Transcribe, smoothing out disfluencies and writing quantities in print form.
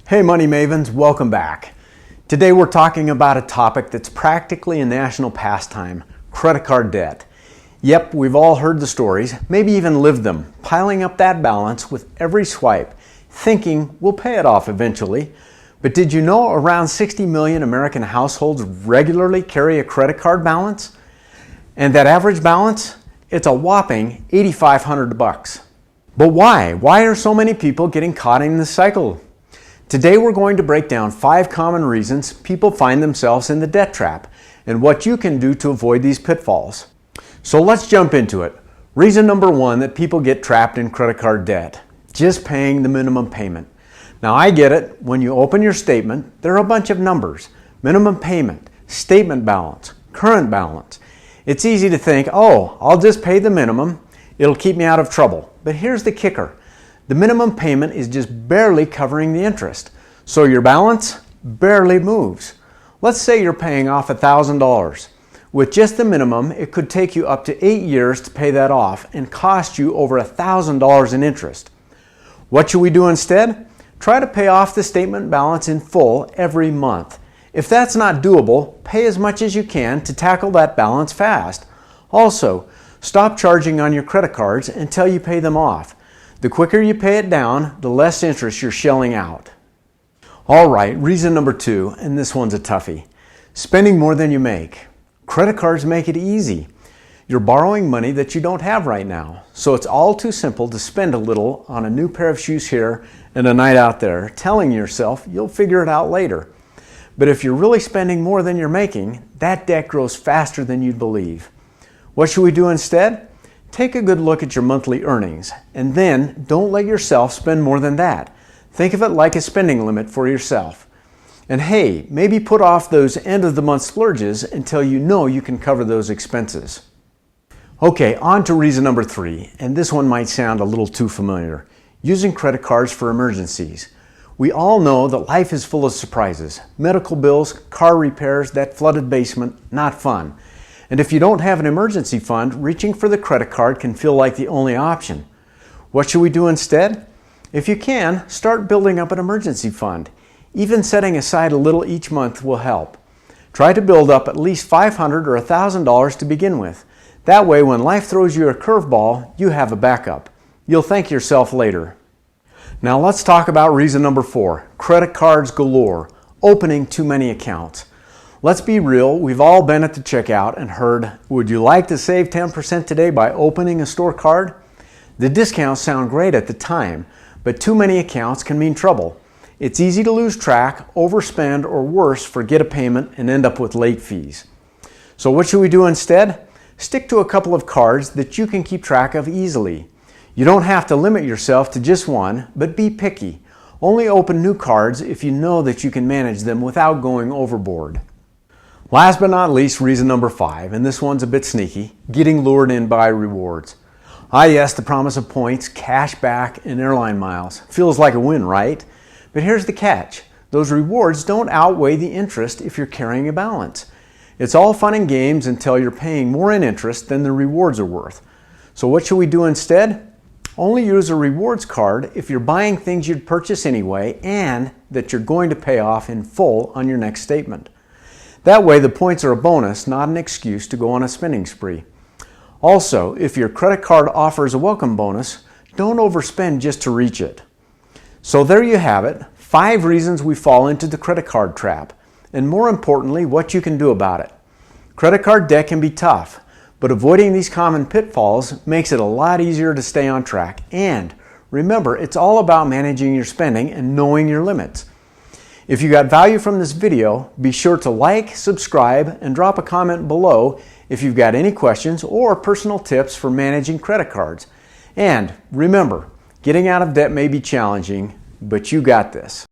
Hey Money Mavens, welcome back. Today we're talking about a topic that's practically a national pastime, credit card debt. Yep, we've all heard the stories, maybe even lived them, piling up that balance with every swipe, thinking we'll pay it off eventually. But did you know around 60 million American households regularly carry a credit card balance? And that average balance? It's a whopping $8,500. But why? Why are so many people getting caught in this cycle? Today we're going to break down 5 common reasons people find themselves in the debt trap and what you can do to avoid these pitfalls. So let's jump into it. Reason number 1 that people get trapped in credit card debt: just paying the minimum payment. Now I get it. When you open your statement, there are a bunch of numbers: minimum payment, statement balance, current balance. It's easy to think, oh, I'll just pay the minimum. It'll keep me out of trouble. But here's the kicker. The minimum payment is just barely covering the interest, so your balance barely moves. Let's say you're paying off $1,000. With just the minimum, it could take you up to 8 years to pay that off and cost you over $1,000 in interest. What should we do instead? Try to pay off the statement balance in full every month. If that's not doable, pay as much as you can to tackle that balance fast. Also, stop charging on your credit cards until you pay them off. The quicker you pay it down, the less interest you're shelling out. All right, reason number 2, and this one's a toughie: spending more than you make. Credit cards make it easy. You're borrowing money that you don't have right now, so it's all too simple to spend a little on a new pair of shoes here and a night out there, telling yourself you'll figure it out later. But if you're really spending more than you're making, that debt grows faster than you'd believe. What should we do instead? Take a good look at your monthly earnings, and then don't let yourself spend more than that. Think of it like a spending limit for yourself. And hey, maybe put off those end-of-the-month splurges until you know you can cover those expenses. Okay, on to reason number 3, and this one might sound a little too familiar: using credit cards for emergencies. We all know that life is full of surprises. Medical bills, car repairs, that flooded basement, not fun. And if you don't have an emergency fund, reaching for the credit card can feel like the only option. What should we do instead? If you can, start building up an emergency fund. Even setting aside a little each month will help. Try to build up at least $500 or $1,000 to begin with. That way, when life throws you a curveball, you have a backup. You'll thank yourself later. Now let's talk about reason number 4, credit cards galore, opening too many accounts. Let's be real, we've all been at the checkout and heard, would you like to save 10% today by opening a store card? The discounts sound great at the time, but too many accounts can mean trouble. It's easy to lose track, overspend, or worse, forget a payment and end up with late fees. So what should we do instead? Stick to a couple of cards that you can keep track of easily. You don't have to limit yourself to just one, but be picky. Only open new cards if you know that you can manage them without going overboard. Last but not least, reason number 5, and this one's a bit sneaky: getting lured in by rewards. Ah yes, the promise of points, cash back, and airline miles. Feels like a win, right? But here's the catch. Those rewards don't outweigh the interest if you're carrying a balance. It's all fun and games until you're paying more in interest than the rewards are worth. So what should we do instead? Only use a rewards card if you're buying things you'd purchase anyway and that you're going to pay off in full on your next statement. That way, the points are a bonus, not an excuse to go on a spending spree. Also, if your credit card offers a welcome bonus, don't overspend just to reach it. So there you have it, 5 reasons we fall into the credit card trap, and more importantly, what you can do about it. Credit card debt can be tough, but avoiding these common pitfalls makes it a lot easier to stay on track. And remember, it's all about managing your spending and knowing your limits. If you got value from this video, be sure to like, subscribe, and drop a comment below if you've got any questions or personal tips for managing credit cards. And remember, getting out of debt may be challenging, but you got this.